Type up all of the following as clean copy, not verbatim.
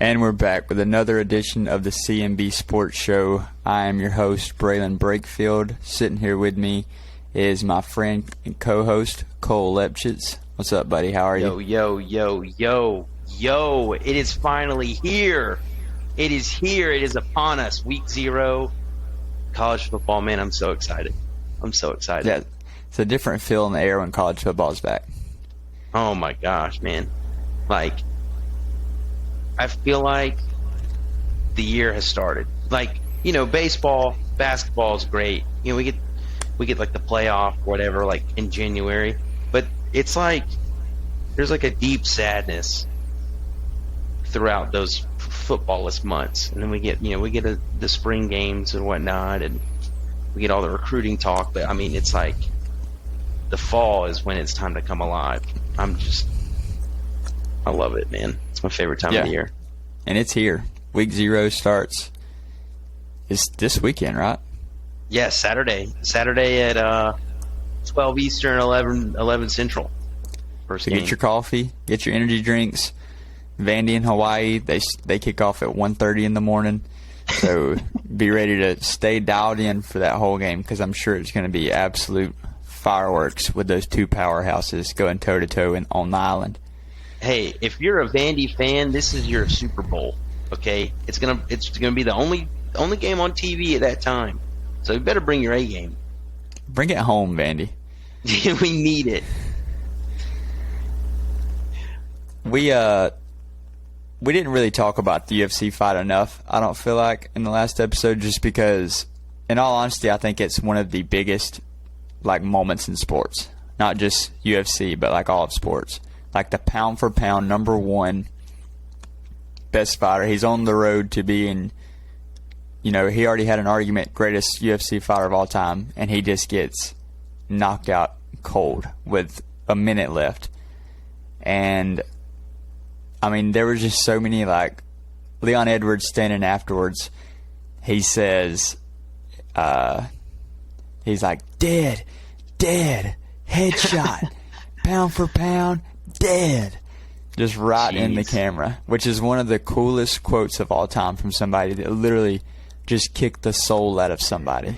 And we're back with another edition of the CMB Sports Show. I am your host, Braylon Brakefield. Sitting here with me is my friend and co-host, Cole Lepchitz. What's up, buddy? How are you? Yo. It is finally here. It is here. It is upon us. Week 0. College football, man. I'm so excited. Yeah, it's a different feel in the air when college football's back. Oh, my gosh, man. Like, I feel like the year has started. Like, baseball, basketball is great. We get like the playoff or whatever, like in January. But it's like there's like a deep sadness throughout those footballless months, and then we get the spring games and whatnot, and we get all the recruiting talk. But I mean, it's like the fall is when it's time to come alive. I love it, man. It's my favorite time of the year. And it's here. Week 0 starts. It's this weekend, right? Yes, Saturday. Saturday at 12 Eastern, 11 Central. First game. Get your coffee, get your energy drinks. Vandy in Hawaii, they kick off at 1:30 in the morning. So be ready to stay dialed in for that whole game, because I'm sure it's going to be absolute fireworks with those two powerhouses going toe-to-toe on the island. Hey, if you're a Vandy fan, this is your Super Bowl. Okay, it's gonna be the only game on TV at that time. So you better bring your A game. Bring it home, Vandy. We need it. We didn't really talk about the UFC fight enough, I don't feel like, in the last episode, just because, in all honesty, I think it's one of the biggest moments in sports. Not just UFC, but all of sports. Like the pound for pound number 1 best fighter. He's on the road to being, he already had an argument, greatest UFC fighter of all time, and he just gets knocked out cold with a minute left. And, I mean, there was just so many, Leon Edwards standing afterwards, he says, he's like, dead, headshot, pound for pound, dead. Just right in the camera, which is one of the coolest quotes of all time from somebody that literally just kicked the soul out of somebody.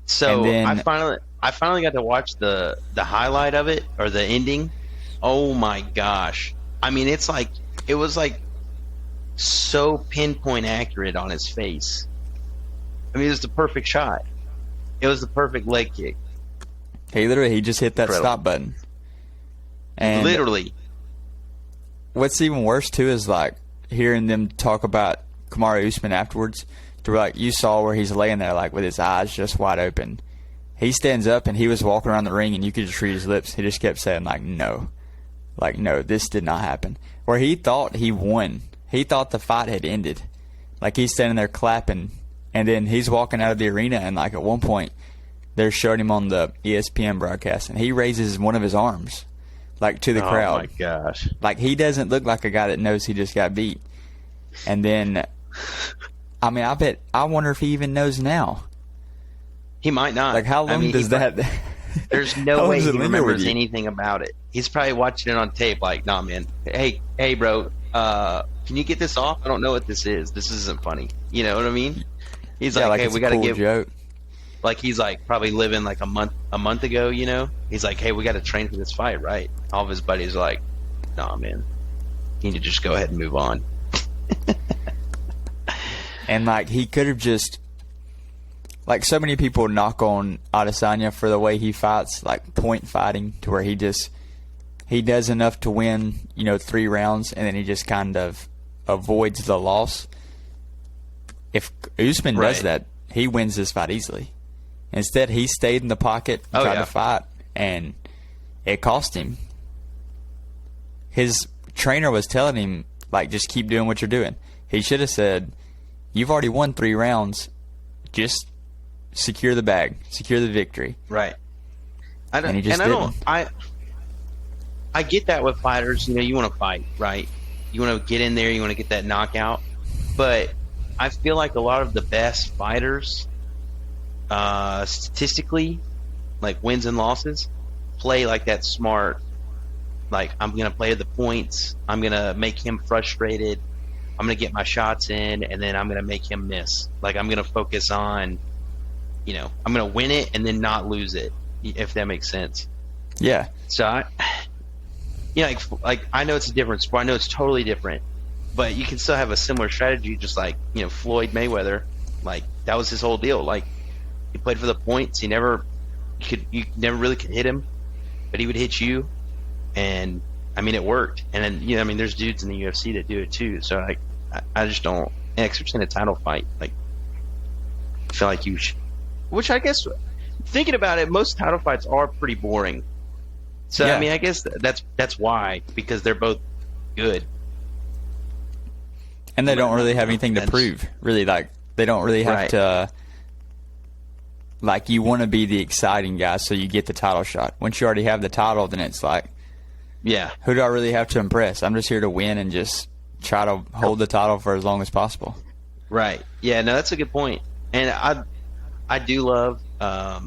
So then, I finally got to watch the highlight of it, or the ending. Oh my gosh. I mean, it was so pinpoint accurate on his face. I mean, it was the perfect shot. It was the perfect leg kick. He just hit that Incredible. Stop button. And literally. What's even worse too is hearing them talk about Kamaru Usman afterwards. To where you saw where he's laying there with his eyes just wide open. He stands up and he was walking around the ring and you could just read his lips. He just kept saying no. No, this did not happen. Where he thought he won. He thought the fight had ended. He's standing there clapping, and then he's walking out of the arena, and at one point they're showing him on the ESPN broadcast, and he raises one of his arms to the crowd. Oh my gosh. He doesn't look like a guy that knows he just got beat. And then I mean, I wonder if he even knows now. He might not. How long does that There's no way he remembers anything about it. He's probably watching it on tape nah, man. Hey, bro, can you get this off? I don't know what this is. This isn't funny. You know what I mean? He's hey, we got to give joke. He's probably living a month ago, He's hey, we got to train for this fight, right? All of his buddies are nah, man. You need to just go ahead and move on. And he could have just so many people knock on Adesanya for the way he fights, point fighting, to where he does enough to win, 3 rounds, and then he just kind of avoids the loss. If Usman does that, he wins this fight easily. Instead, he stayed in the pocket, tried to fight, and it cost him. His trainer was telling him, just keep doing what you're doing. He should have said, you've already won 3 rounds, just secure the bag, secure the victory. Right. And he just didn't. I get that with fighters. You want to fight, right? You want to get in there, you want to get that knockout. But I feel like a lot of the best fighters, statistically, wins and losses, play that smart. I'm going to play the points. I'm going to make him frustrated. I'm going to get my shots in, and then I'm going to make him miss. Like, I'm going to focus on, I'm going to win it and then not lose it, if that makes sense. Yeah. So, like I know it's a different sport. I know it's totally different, but you can still have a similar strategy, just like, Floyd Mayweather. Like, that was his whole deal. Like, he played for the points. You never really could hit him, but he would hit you. And I mean, it worked. And then, there's dudes in the UFC that do it too. So like, I just don't, and especially in a title fight, like, I feel like you should, which I guess, thinking about it, most title fights are pretty boring. So, yeah. I mean, I guess that's why, because they're both good. And they don't really have anything to prove, really. Like, they don't really have to, like, you want to be the exciting guy, so you get the title shot. Once you already have the title, then it's like, yeah, who do I really have to impress? I'm just here to win and just try to hold the title for as long as possible. Right. Yeah, no, that's a good point. And I do love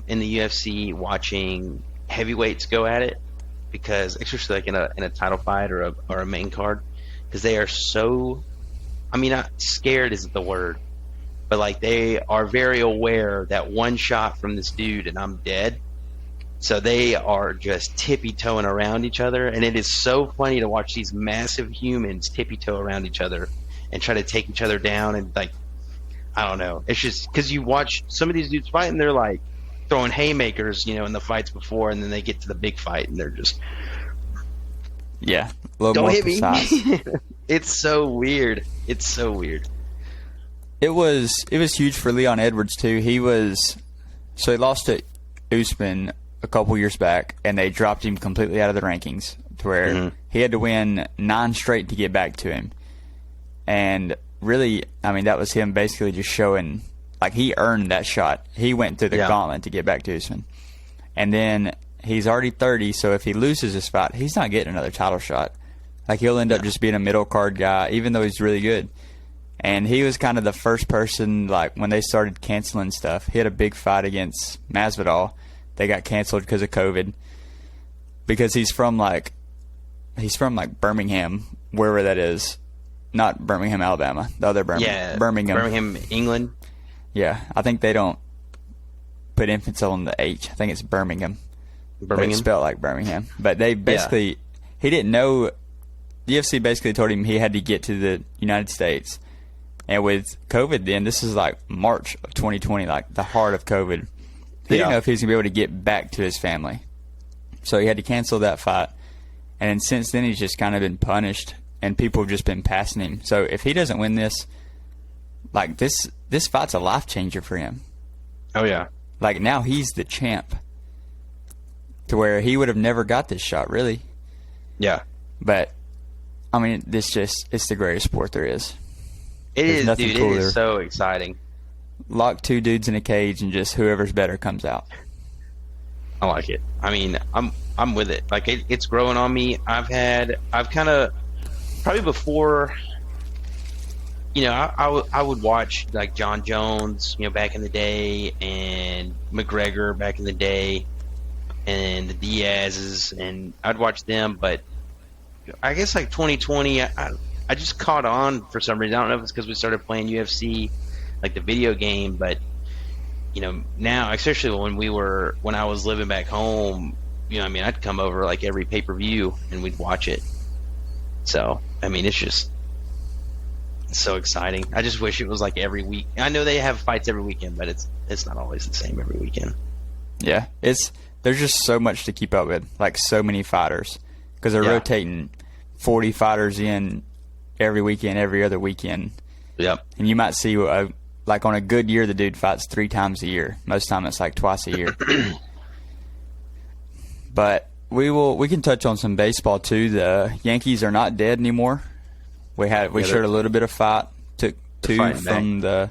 in the UFC watching heavyweights go at it, because especially like in a title fight or a main card, because they are so, I mean, not scared isn't the word, but like they are very aware that one shot from this dude and I'm dead. So they are just tippy-toeing around each other, and it is so funny to watch these massive humans tippy-toe around each other and try to take each other down. And like, I don't know, it's just because you watch some of these dudes fight and they're like throwing haymakers, in the fights before, and then they get to the big fight and they're just, yeah, a little don't more hit precise. me. It's so weird. It's so weird. It was huge for Leon Edwards too. He lost to Usman a couple years back, and they dropped him completely out of the rankings, to where he had to win 9 straight to get back to him. And really, I mean, that was him basically just showing, like, he earned that shot. He went through the gauntlet to get back to Usman. And then he's already 30, so if he loses this fight, he's not getting another title shot. Like, he'll end up just being a middle card guy, even though he's really good. And he was kind of the first person, like, when they started canceling stuff. He had a big fight against Masvidal. They got canceled because of COVID. Because he's from Birmingham, wherever that is. Not Birmingham, Alabama. The other Birmingham. Yeah, Birmingham, England. Yeah, I think they don't put emphasis on the H. I think it's Birmingham. But it's spelled like Birmingham. But they basically, he didn't know. The UFC basically told him he had to get to the United States. And with COVID then, this is like March of 2020, like the heart of COVID. He didn't know if he was going to be able to get back to his family. So he had to cancel that fight. And then since then, he's just kind of been punished, and people have just been passing him. So if he doesn't win this, like, this fight's a life changer for him. Oh, yeah. Like, now he's the champ, to where he would have never got this shot, really. Yeah. But, I mean, it's the greatest sport there is. It There's is, nothing dude. cooler. It is so exciting. Lock 2 dudes in a cage, and just whoever's better comes out. I like it. I mean, I'm with it. Like, it's growing on me. I've kind of, probably before, I would watch like John Jones, back in the day, and McGregor back in the day, and the Diaz's, and I'd watch them. But I guess like 2020, I just caught on for some reason. I don't know if it's because we started playing UFC, like the video game, but now, especially when I was living back home, I'd come over like every pay-per-view and we'd watch it. So, I mean, it's so exciting. I just wish it was like every week. I know they have fights every weekend, but it's not always the same every weekend. Yeah, there's just so much to keep up with, like so many fighters, because they're rotating 40 fighters in every weekend, every other weekend. Yep. And you might see, like on a good year, the dude fights 3 times a year. Most time it's like twice a year. But we can touch on some baseball too. The Yankees are not dead anymore. We showed a little bit of fight. Took 2 from the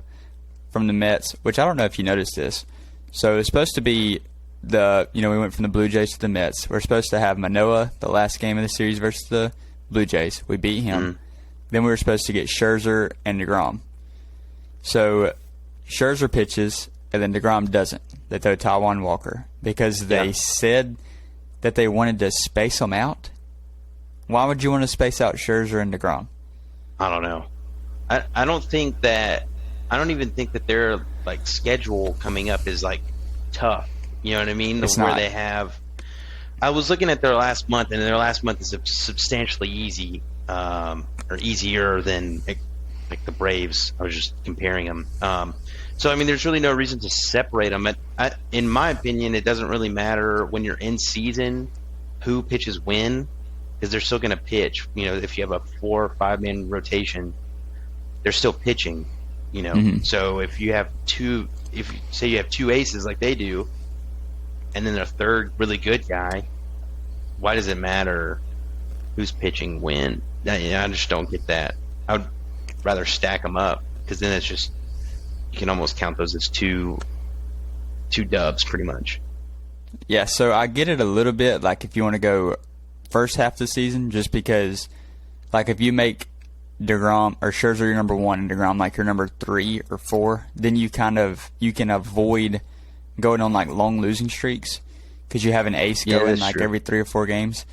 Mets, which I don't know if you noticed this. So it's supposed to be we went from the Blue Jays to the Mets. We're supposed to have Manoah the last game of the series versus the Blue Jays. We beat him. Then we were supposed to get Scherzer and DeGrom. So Scherzer pitches, and then DeGrom doesn't. They throw Taijuan Walker because they said that they wanted to space them out. Why would you want to space out Scherzer and DeGrom? I don't know. I don't even think that their like schedule coming up is like tough. You know what I mean? It's Where not. they have. I was looking at their last month, and their last month is substantially easy, or easier than like the Braves. I was just comparing them. So I mean, there's really no reason to separate them. In my opinion, it doesn't really matter when you're in season who pitches when, because they're still going to pitch. You know, if you have a 4 or 5 man rotation, they're still pitching. You know, so if you have if you say you have 2 aces like they do, and then a third really good guy, why does it matter who's pitching when? I just don't get that. I would rather stack them up, because then it's just, you can almost count those as two dubs pretty much. Yeah, so I get it a little bit, like if you want to go first half of the season, just because, like if you make DeGrom or Scherzer your number 1 and DeGrom like your number 3 or 4, then you can avoid going on like long losing streaks, because you have an ace going like true. every 3 or 4 games.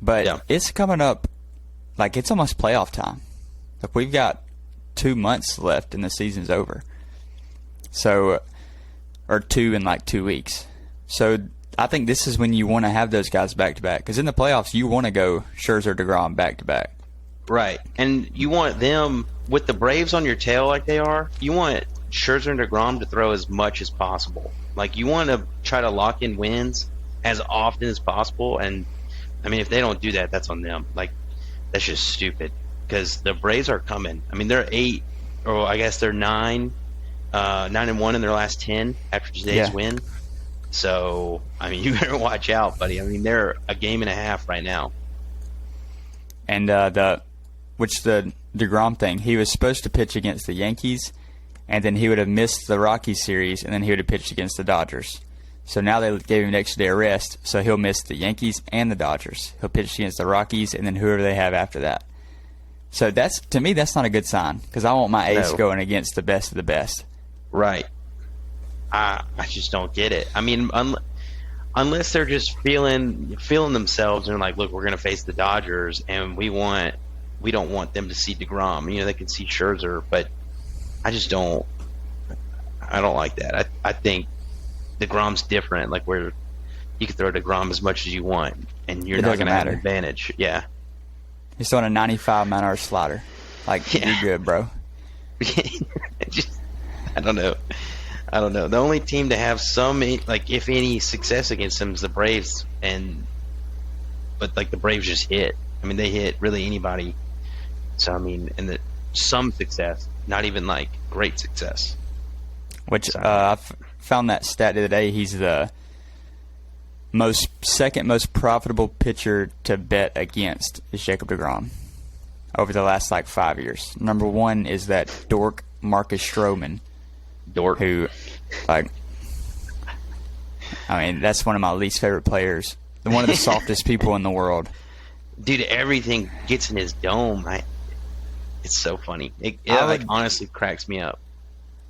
But it's coming up, like it's almost playoff time. Like we've got 2 months left and the season's over. So, or 2 in like 2 weeks. So I think this is when you want to have those guys back to back, because in the playoffs you want to go Scherzer, DeGrom back to back. Right, and you want them with the Braves on your tail like they are. You want Scherzer and DeGrom to throw as much as possible. Like you want to try to lock in wins as often as possible. And I mean, if they don't do that, that's on them. Like that's just stupid, because the Braves are coming. I mean, they're 8, or I guess they're 9 and 1 in their last 10 after today's win. So I mean, you better watch out, buddy. I mean, they're a game and a half right now. And the DeGrom thing, he was supposed to pitch against the Yankees, and then he would have missed the Rockies series, and then he would have pitched against the Dodgers. So now they gave him an extra day of rest, so he'll miss the Yankees and the Dodgers. He'll pitch against the Rockies, and then whoever they have after that. So to me, that's not a good sign, because I want my ace going against the best of the best. Right. I just don't get it. I mean, unless they're just feeling themselves and like, look, we're going to face the Dodgers, and we don't want them to see DeGrom. You know, they can see Scherzer, but I don't like that. I think DeGrom's different, like where you can throw DeGrom as much as you want, and you're not going to have an advantage. Yeah. He's throwing a 95-mile-an-hour slider. Like, you're good, bro. I don't know. The only team to have some, like, if any, success against them is the Braves, but like the Braves just hit. I mean, they hit really anybody. So I mean, and some success, not even like great success. Which I found that stat the other day. He's the second most profitable pitcher to bet against is Jacob DeGrom over the last like 5 years. Number 1 is that dork Marcus Stroman. Dork. Who, like, I mean, that's one of my least favorite players. One of the softest people in the world. Dude, everything gets in his dome. It's so funny. It honestly cracks me up.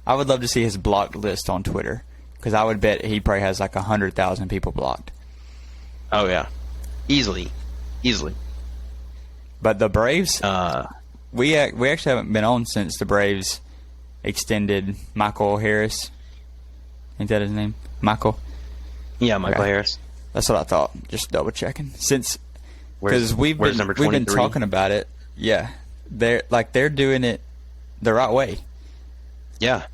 I would love to see his blocked list on Twitter, because I would bet he probably has like 100,000 people blocked. Oh yeah, easily. But the Braves, we actually haven't been on since the Braves extended Michael Harris. Ain't that his name? Michael? Yeah, Michael Harris. That's what I thought. Just double checking. Because we've number been talking about it. Yeah, they're doing it the right way. Yeah,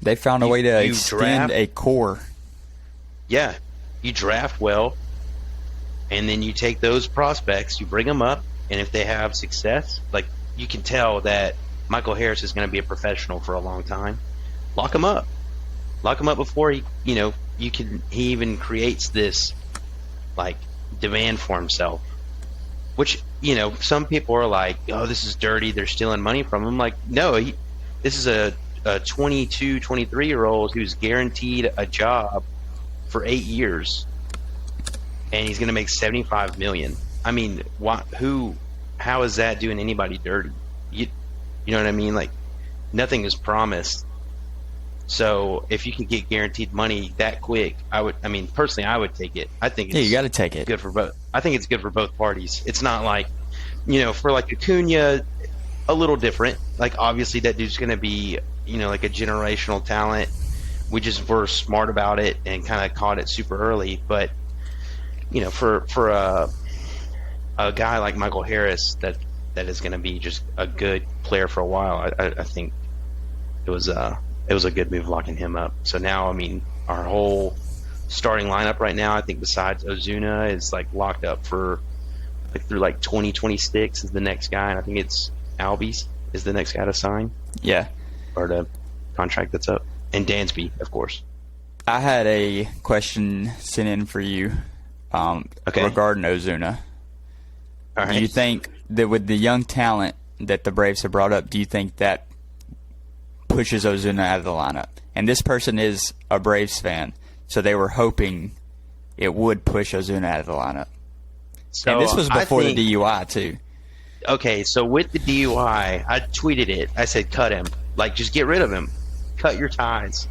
they found a way to extend a core. Yeah, you draft well, and then you take those prospects, you bring them up, and if they have success, like you can tell that Michael Harris is going to be a professional for a long time. Lock him up before he even creates this like demand for himself. Which, some people are like, oh, this is dirty, they're stealing money from him. Like, no, this is a 22, 23-year-old who's guaranteed a job for 8 years, and he's going to make $75 million. I mean, how is that doing anybody dirty? You know what I mean? Like, nothing is promised. So if you can get guaranteed money that quick, personally, I would take it. I think you got to take it. Good for both. I think it's good for both parties. It's not like, for like Acuna, a little different. Like, obviously, that dude's going to be, like a generational talent. We just were smart about it and kind of caught it super early. But, for a guy like Michael Harris that is going to be just a good player for a while, I think it was a good move locking him up. So now, I mean, our whole starting lineup right now, I think besides Ozuna, is like locked up for through 2026 is the next guy, and I think it's Albies is the next guy to sign. Yeah. Or the contract that's up. And Dansby, of course. I had a question sent in for you regarding Ozuna. All right. Do you think that with the young talent that the Braves have brought up, do you think that pushes Ozuna out of the lineup? And this person is a Braves fan, so they were hoping it would push Ozuna out of the lineup. So and this was before the DUI, too. Okay, so with the DUI, I tweeted it. I said, cut him. Just get rid of him. Cut your ties.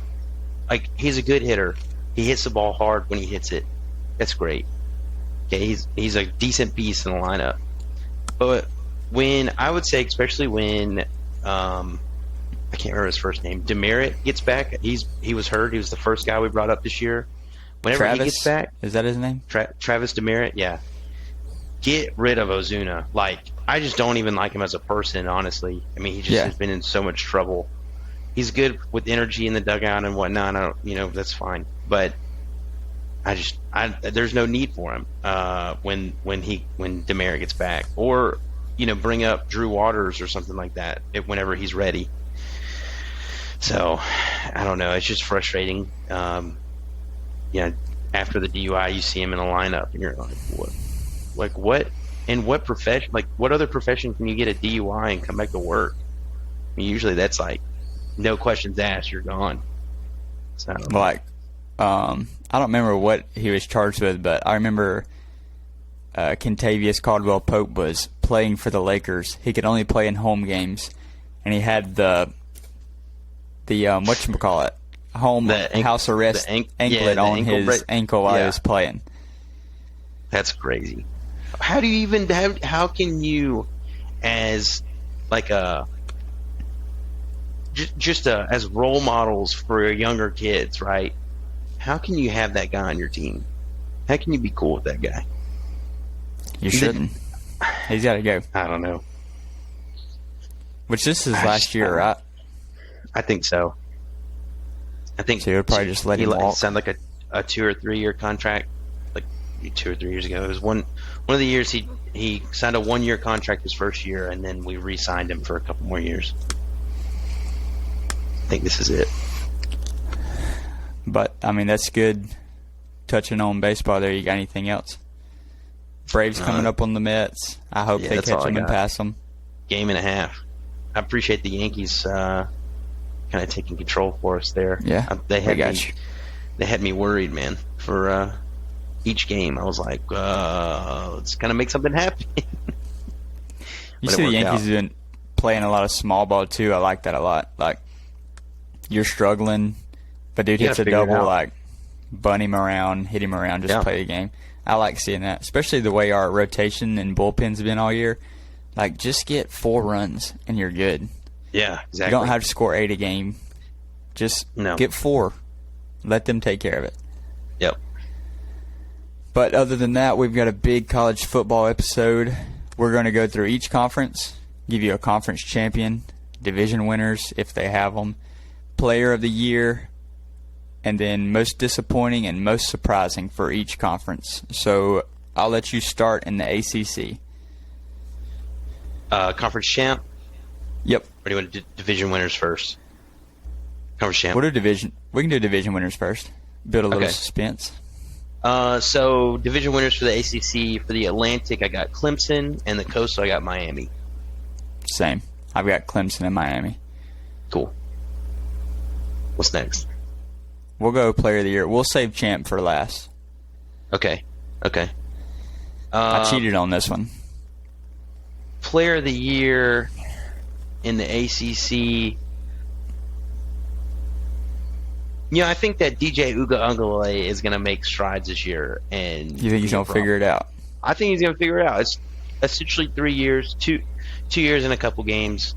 He's a good hitter. He hits the ball hard when he hits it. That's great. Okay, he's a decent piece in the lineup. But I would say, especially when I can't remember his first name, Demerit gets back. He was hurt. He was the first guy we brought up this year. Whenever Travis, he gets back, is that his name? Travis Demerit, yeah. Get rid of Ozuna. I just don't even like him as a person, honestly. I mean, he just has been in so much trouble. He's good with energy in the dugout and whatnot. That's fine. But there's no need for him when Demerit gets back, or bring up Drew Waters or something like that whenever he's ready. So I don't know. It's just frustrating. After the DUI, you see him in a lineup, and you're like, what? What? In what profession? What other profession can you get a DUI and come back to work? I mean, usually that's no questions asked, you're gone. So I don't remember what he was charged with, but I remember Kentavious Caldwell Pope was playing for the Lakers. He could only play in home games, and he had the whatchamacallit, house arrest anklet on his ankle while he was playing. That's crazy. How do you even how can you, as as role models for younger kids, right? How can you have that guy on your team? How can you be cool with that guy? You shouldn't. He's got to go. I don't know. Which this is last year, right? I think so. I think so. He would probably just let him walk. Sound like a 2 or 3 year contract, 2 or 3 years ago. It was one of the years he signed a 1 year contract his first year, and then we re-signed him for a couple more years. I think this is it. But I mean, that's good. Touching on baseball, there. You got anything else? Braves coming up on the Mets. I hope they catch them and pass them. Game and a half. I appreciate the Yankees kind of taking control for us there. Yeah, they had me worried, man. For each game, I was like, let's kind of make something happen. You see the Yankees have been playing a lot of small ball too. I like that a lot. You're struggling, but dude hits a double, bunt him around, hit him around, just play the game. I like seeing that, especially the way our rotation and bullpens have been all year. Just get 4 runs and you're good. Yeah, exactly. You don't have to score 8 a game. Just get 4. Let them take care of it. Yep. But other than that, we've got a big college football episode. We're going to go through each conference, give you a conference champion, division winners if they have them, player of the year, and then most disappointing and most surprising for each conference. So I'll let you start in the ACC. Conference champ? Yep. Or do you want to do division winners first? Conference champ. We can do division winners first. Build a little suspense. So division winners for the ACC. For the Atlantic, I got Clemson, and the Coastal, I got Miami. Same. I've got Clemson and Miami. Cool. What's next? We'll go player of the year. We'll save champ for last. Okay. I cheated on this one. Player of the year in the ACC. I think that DJ Uga is going to make strides this year. And you think he's going to figure it out? I think he's going to figure it out. It's essentially 3 years, 2 years and a couple games,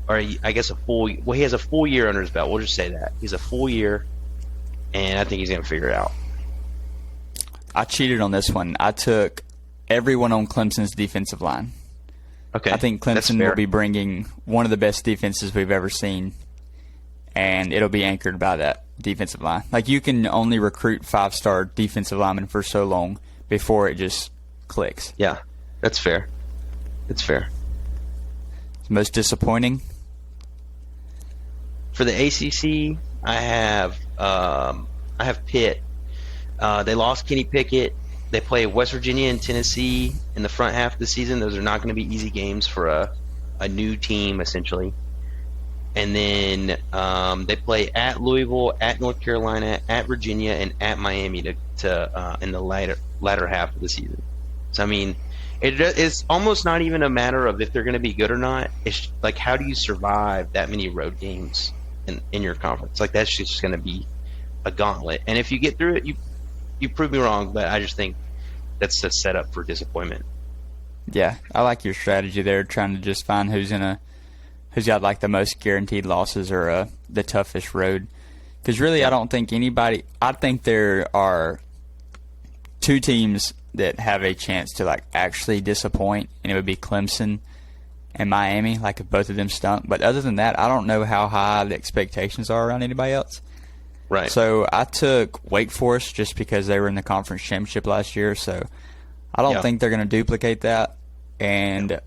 or I guess he has a full year under his belt. We'll just say that he's a full year, and I think he's going to figure it out. I cheated on this one. I took everyone on Clemson's defensive line. Okay, I think Clemson will be bringing one of the best defenses we've ever seen, and it'll be anchored by that defensive line. Like, you can only recruit 5-star defensive linemen for so long before it just clicks. Yeah, that's fair. It's fair. Most disappointing? For the ACC, I have Pitt. They lost Kenny Pickett. They play West Virginia and Tennessee in the front half of the season. Those are not going to be easy games for a new team, essentially. And then they play at Louisville, at North Carolina, at Virginia, and at Miami to in the latter half of the season. So, I mean, it's almost not even a matter of if they're going to be good or not. It's like, how do you survive that many road games in your conference? Like, that's just going to be a gauntlet. And if you get through it, you prove me wrong, but I just think that's a setup for disappointment. Yeah, I like your strategy there, trying to just find who's got like the most guaranteed losses or the toughest road. Because really, yeah. I don't think anybody. I think there are two teams that have a chance to like actually disappoint, and it would be Clemson and Miami. Like, if both of them stunk, but other than that, I don't know how high the expectations are around anybody else. Right. So I took Wake Forest just because they were in the conference championship last year. So I don't think they're going to duplicate that, and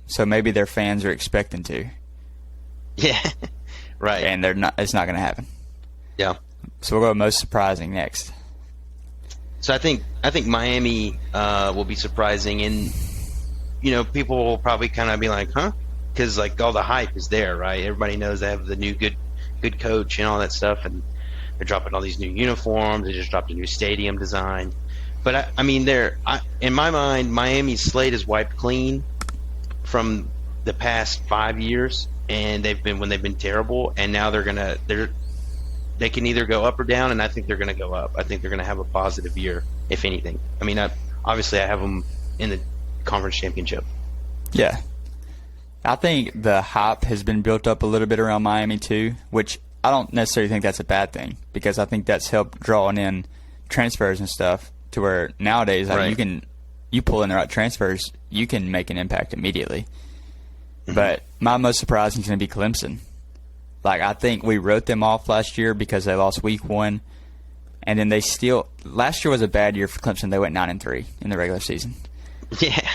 so maybe their fans are expecting to. Yeah. Right. And they're not. It's not going to happen. Yeah. So we'll go most surprising next. So I think Miami will be surprising, and people will probably kind of be like, huh? Because like all the hype is there, right? Everybody knows they have the new good coach and all that stuff, and they're dropping all these new uniforms. They just dropped a new stadium design. But I mean, in my mind, Miami's slate is wiped clean from the past 5 years, and they've been terrible, and now they can either go up or down, and I think they're going to go up. I think they're going to have a positive year, if anything. I mean, obviously I have them in the conference championship. Yeah. I think the hype has been built up a little bit around Miami too, which I don't necessarily think that's a bad thing, because I think that's helped drawing in transfers and stuff to where nowadays like, you pull in the right transfers, you can make an impact immediately. Mm-hmm. But my most surprising is going to be Clemson. Like, I think we wrote them off last year because they lost week 1, and then last year was a bad year for Clemson. They went 9-3 in the regular season. Yeah.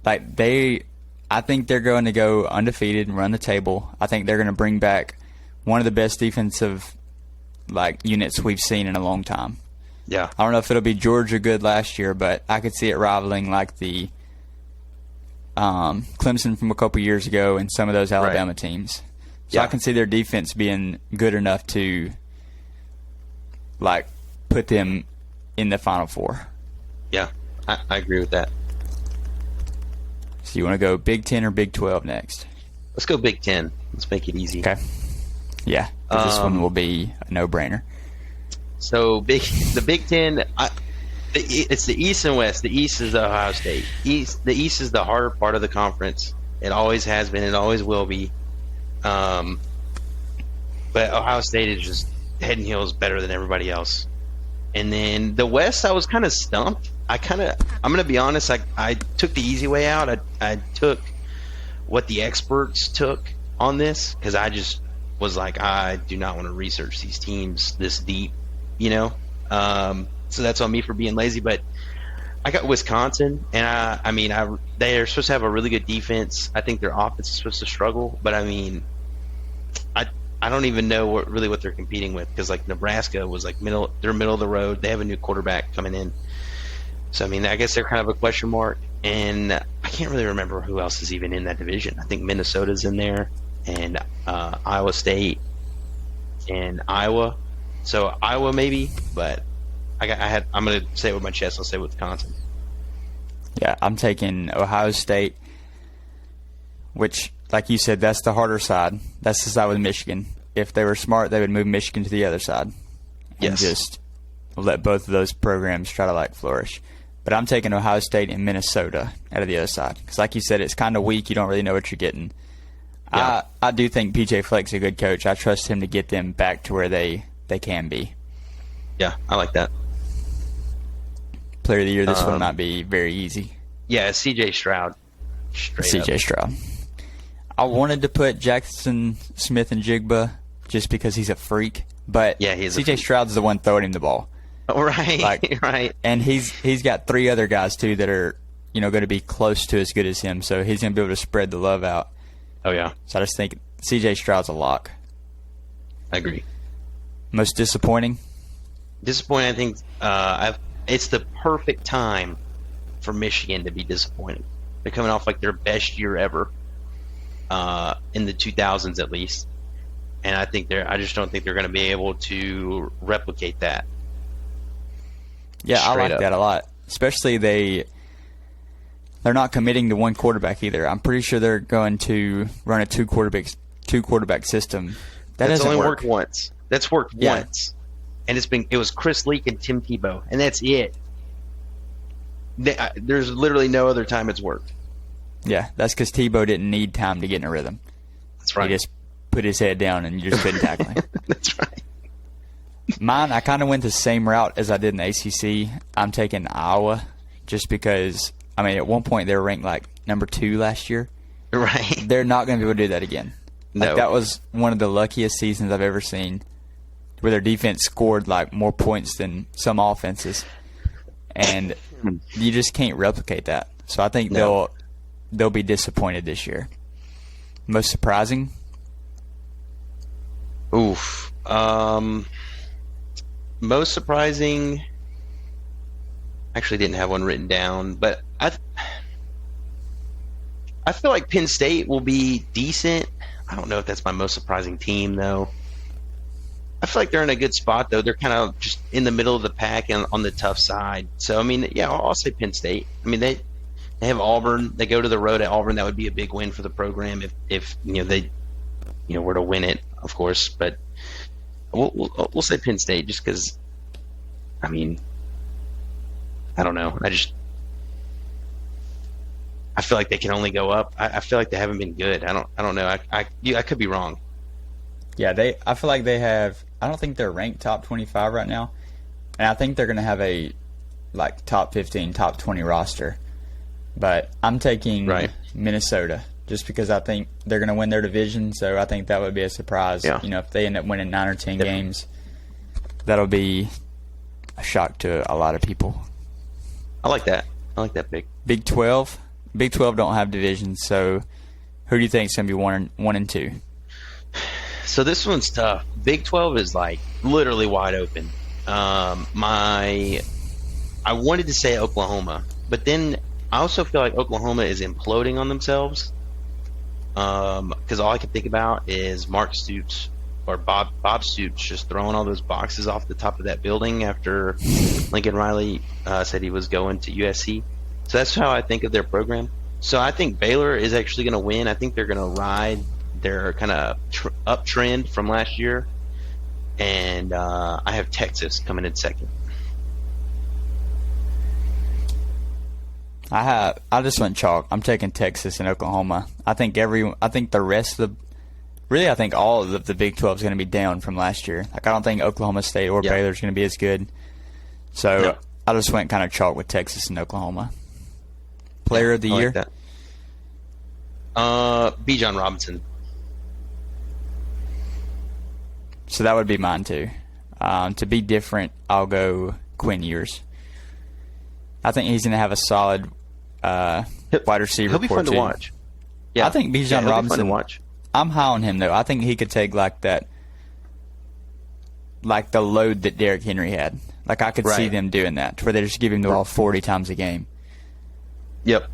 Like, I think they're going to go undefeated and run the table. I think they're going to bring back one of the best defensive units we've seen in a long time. Yeah. I don't know if it'll be Georgia good last year, but I could see it rivaling like the Clemson from a couple years ago and some of those Alabama teams. So I can see their defense being good enough to put them in the Final Four. Yeah, I agree with that. So you want to go Big 10 or Big 12 next? Let's go Big 10. Let's make it easy. Okay. Yeah, this one will be a no-brainer. So the Big 10, it's the East and West. The East is the Ohio State. The East is the harder part of the conference. It always has been. It always will be. But Ohio State is just head and heels better than everybody else. And then the West, I was kind of stumped. I'm going to be honest, I took the easy way out. I took what the experts took on this, because I just was like, I do not want to research these teams this deep, so that's on me for being lazy. But I got Wisconsin, and they are supposed to have a really good defense. I think their offense is supposed to struggle, but I mean, I don't even know what they're competing with, because like Nebraska was they're middle of the road. They have a new quarterback coming in, so I mean, I guess they're kind of a question mark. And I can't really remember who else is even in that division. I think Minnesota's in there, and Iowa State and Iowa. So Iowa maybe, but I'm going to say it with my chest. I'll say Wisconsin. Yeah, I'm taking Ohio State, which, like you said, that's the harder side. That's the side with Michigan. If they were smart, they would move Michigan to the other side and just let both of those programs try to flourish. But I'm taking Ohio State and Minnesota out of the other side. Because like you said, it's kind of weak. You don't really know what you're getting. Yeah. I do think P.J. Fleck's a good coach. I trust him to get them back to where they can be. Yeah, I like that. Player of the year, this one might be very easy. Yeah, C.J. Stroud. C.J. Stroud. I wanted to put Jackson Smith and Jigba just because he's a freak. But yeah, C.J. Stroud's the one throwing him the ball. Oh, right, right. And he's got 3 other guys, too, that are going to be close to as good as him. So he's going to be able to spread the love out. Oh, yeah. So I just think C.J. Stroud's a lock. I agree. Most disappointing? Disappointing, I think it's the perfect time for Michigan to be disappointed. They're coming off like their best year ever, in the 2000s at least. And I just don't think they're going to be able to replicate that. Yeah, I like up. that a lot. Especially they're not committing to one quarterback either. I'm pretty sure they're going to run a two quarterback system. That's doesn't only work. worked once. That's worked once. And it was Chris Leak and Tim Tebow, and that's it. There's literally no other time it's worked. Yeah, that's because Tebow didn't need time to get in a rhythm. That's right. He just put his head down and you just couldn't tackle him. That's right. Mine, I kind of went the same route as I did in the ACC. I'm taking Iowa just because, at one point they were ranked like number 2 last year. Right. They're not going to be able to do that again. No. That was one of the luckiest seasons I've ever seen where their defense scored like more points than some offenses. And you just can't replicate that. So I think they'll be disappointed this year. Most surprising? Oof. Most surprising. Actually, didn't have one written down, but I feel like Penn State will be decent. I don't know if that's my most surprising team though. I feel like they're in a good spot though. They're kind of just in the middle of the pack and on the tough side. So I'll say Penn State. They have Auburn. They go to the road at Auburn. That would be a big win for the program if they were to win it, of course. But we'll say Penn State just because. I don't know. I feel like they can only go up. I feel like they haven't been good. I don't know. I could be wrong. Yeah, I feel like they have. I don't think they're ranked top 25 right now, and I think they're going to have a top 15, top 20 roster. But I'm taking Minnesota just because I think they're going to win their division. So I think that would be a surprise. Yeah. If they end up winning 9 or 10 games, that'll be a shock to a lot of people. I like that. I like that pick. Big 12. Big 12 don't have divisions. So who do you think is going to be 1 and 2? So this one's tough. Big 12 is literally wide open. I wanted to say Oklahoma, but then I also feel like Oklahoma is imploding on themselves. Because all I can think about is Mark Stoops or Bob Stoops just throwing all those boxes off the top of that building after Lincoln Riley said he was going to USC. So that's how I think of their program. So I think Baylor is actually going to win. I think they're going to ride their kind of uptrend from last year. And I have Texas coming in second. I just went chalk. I'm taking Texas and Oklahoma. I think the rest of I think all of the Big 12 is going to be down from last year. I don't think Oklahoma State or Baylor is going to be as good. So I just went kind of chalk with Texas and Oklahoma. Player of the year? Like that. Bijan Robinson. So that would be mine too. To be different, I'll go Quinn Ewers. I think he's going to have a solid wide receiver. He'll be fun to watch. Yeah, I think Bijan Robinson. Robinson. Fun to watch. I'm high on him though. I think he could take the load that Derrick Henry had. I could see them doing that, to where they just give him the ball 40 times a game. Yep,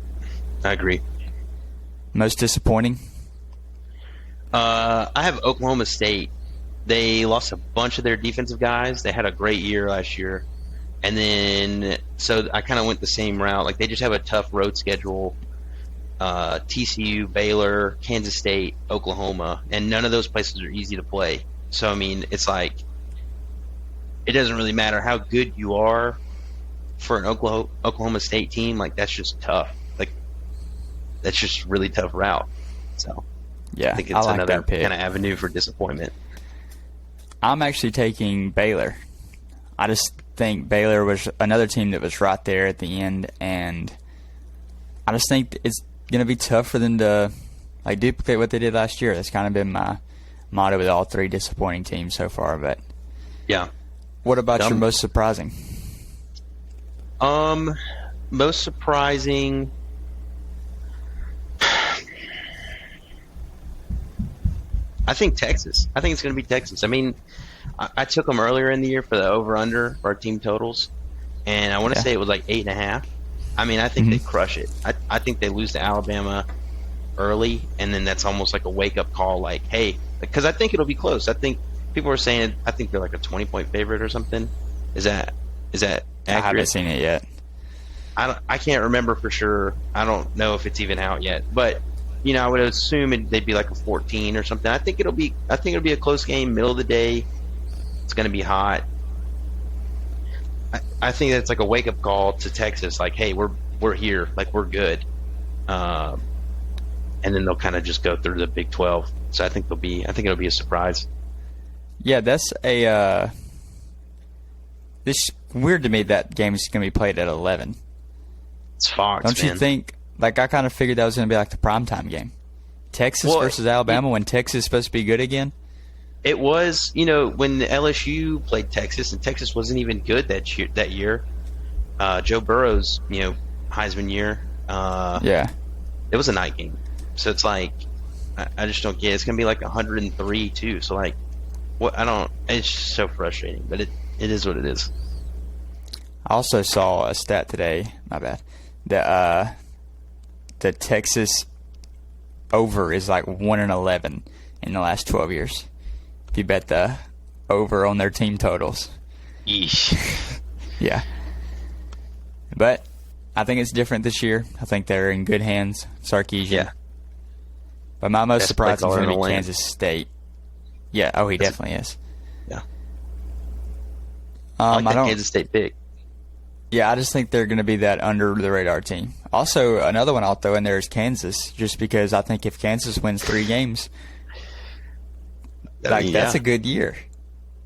I agree. Most disappointing? I have Oklahoma State. They lost a bunch of their defensive guys. They had a great year last year. And then, so I kind of went the same route. They just have a tough road schedule. TCU, Baylor, Kansas State, Oklahoma. And none of those places are easy to play. So, it's it doesn't really matter how good you are. for an Oklahoma State team, like that's just tough. Like that's just really tough route. So Yeah, I think I it's like another that pick. kind of avenue for disappointment. I'm actually taking Baylor. I just think Baylor was another team that was right there at the end, and I just think it's going to be tough for them to like duplicate what they did last year. That's kind of been my motto with all three disappointing teams so far. But Yeah. what about your most surprising? Most surprising. I think Texas. I think it's going to be Texas. I mean, I took them earlier in the year for the over/under for our team totals, and I want to say it was like 8.5. I mean, I think they crush it. I think they lose to Alabama early, and then that's almost like a wake-up call. Like, hey, because I think it'll be close. I think people are saying I think they're like a 20-point favorite or something. Is that accurate? I haven't seen it yet. I can't remember for sure. I don't know if it's even out yet, but I would assume they'd be like a 14 or something. I think it'll be a close game, middle of the day. It's going to be hot. I think that's like a wake up call to Texas. Like, hey, we're here. Like, we're good. And then they'll kind of just go through the Big 12. So I think it'll be a surprise. Yeah, that's this weird to me that game is going to be played at 11. It's Fox. Don't you think? Like, I kind of figured that was going to be like the primetime game. Texas versus Alabama when Texas is supposed to be good again? It was, when the LSU played Texas, and Texas wasn't even good that year. Joe Burrow's, Heisman year. Yeah. It was a night game. So it's like, I just don't get it. It's going to be like 103, too. So, like, it's just so frustrating. But it is what it is. I also saw a stat today, my bad, that the Texas over is like 1-11 in the last 12 years. If you bet the over on their team totals. Yeesh. Yeah. But I think it's different this year. I think they're in good hands. Sarkisian. Yeah. But my most Best surprising is play going to caller be in the Kansas State. Yeah. Oh, he definitely is. Yeah. I like that Kansas State pick. Yeah, I just think they're going to be that under the radar team. Also, another one I'll throw in there is Kansas, just because I think if Kansas wins 3 games, that's a good year.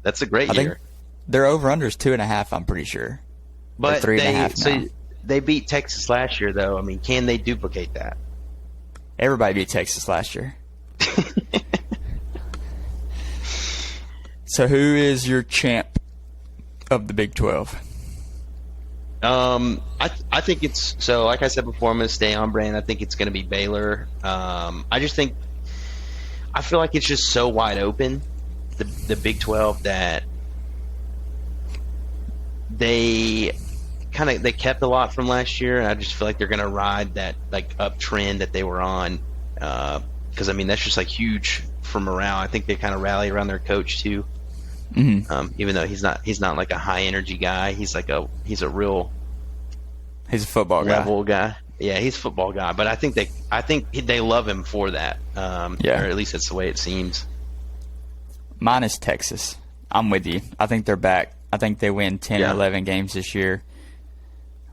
That's a great year. Their over/under is 2.5. I'm pretty sure. But 3.5 now. They beat Texas last year, though. I mean, can they duplicate that? Everybody beat Texas last year. So, who is your champ of the Big 12? I think it's so. Like I said before, I'm going to stay on brand. I think it's going to be Baylor. I feel like it's just so wide open, the Big 12, that they kept a lot from last year, and I just feel like they're going to ride that like uptrend that they were on. Because I mean that's just like huge for morale. I think they kind of rally around their coach too. Mm-hmm. Even though he's not like a high energy guy, he's a football level guy. Yeah, he's a football guy. But I think they love him for that. Or at least that's the way it seems. Mine is Texas. I'm with you. I think they're back. I think they win 10 or 11 games this year.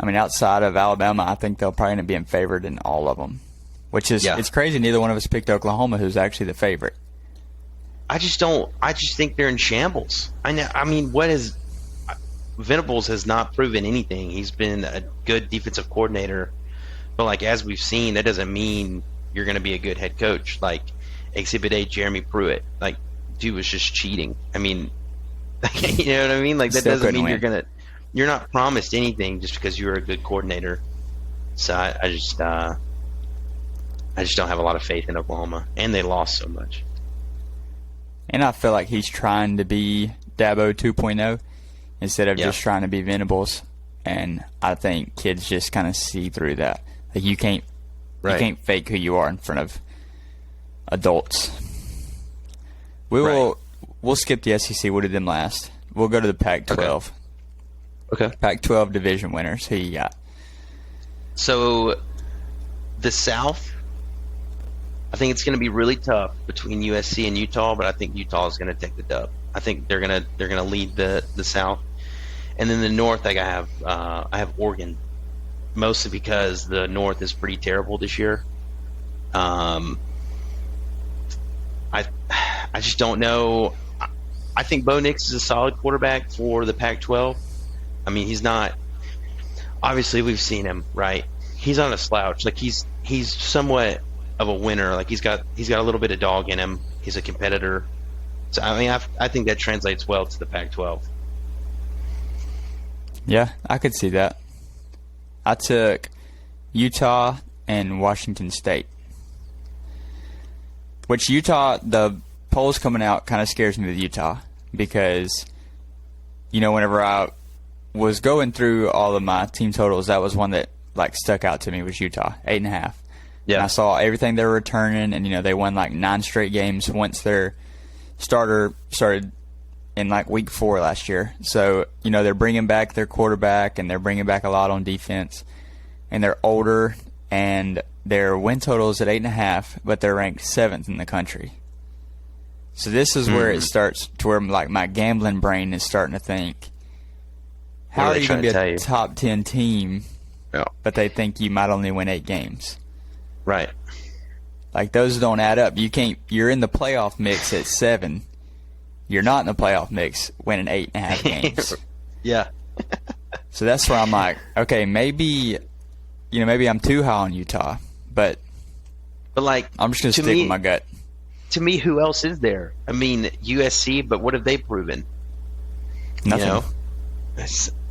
I mean, outside of Alabama, I think they'll probably end up being favored in all of them. Which is it's crazy. Neither one of us picked Oklahoma, who's actually the favorite. I just think they're in shambles. Venables has not proven anything. He's been a good defensive coordinator, but like as we've seen, that doesn't mean you're going to be a good head coach. Like Exhibit A, Jeremy Pruitt, like dude was just cheating. I mean, you know what I mean? Like that doesn't mean you're not promised anything just because you're a good coordinator. So I just don't have a lot of faith in Oklahoma, and they lost so much. And I feel like he's trying to be Dabo 2.0 instead of just trying to be Venables. And I think kids just kind of see through that. Like you can't fake who you are in front of adults. We'll skip the SEC. We'll do them last. We'll go to the Pac-12. Okay. Pac-12 division winners. Who you got? So the South, I think it's going to be really tough between USC and Utah, but I think Utah is going to take the dub. I think they're going to lead the South. And then the North, I have Oregon, mostly because the North is pretty terrible this year. I just don't know. I think Bo Nix is a solid quarterback for the Pac-12. I mean, he's not. Obviously, we've seen him, right? He's on a slouch. Like he's somewhat of a winner. Like he's got a little bit of dog in him. He's a competitor. So I mean, I think that translates well to the Pac-12. Yeah, I could see that. I took Utah and Washington State. Which Utah, the polls coming out kind of scares me with Utah because, whenever I was going through all of my team totals, that was one that stuck out to me was Utah, 8.5. Yeah. And I saw everything they were returning, and they won 9 straight games once their starter started in week 4 last year. So they're bringing back their quarterback, and they're bringing back a lot on defense, and they're older, and their win total is at 8.5, but they're ranked 7th in the country. So this is where it starts to where my gambling brain is starting to think, how are you going to be a top 10 team, but they think you might only win 8 games? Right. Those don't add up. You're in the playoff mix at 7. You're not in the playoff mix winning 8.5 games. Yeah. So that's where I'm like, okay, maybe I'm too high on Utah, but I'm just going to stick with my gut. To me, who else is there? I mean, USC, but what have they proven? Nothing.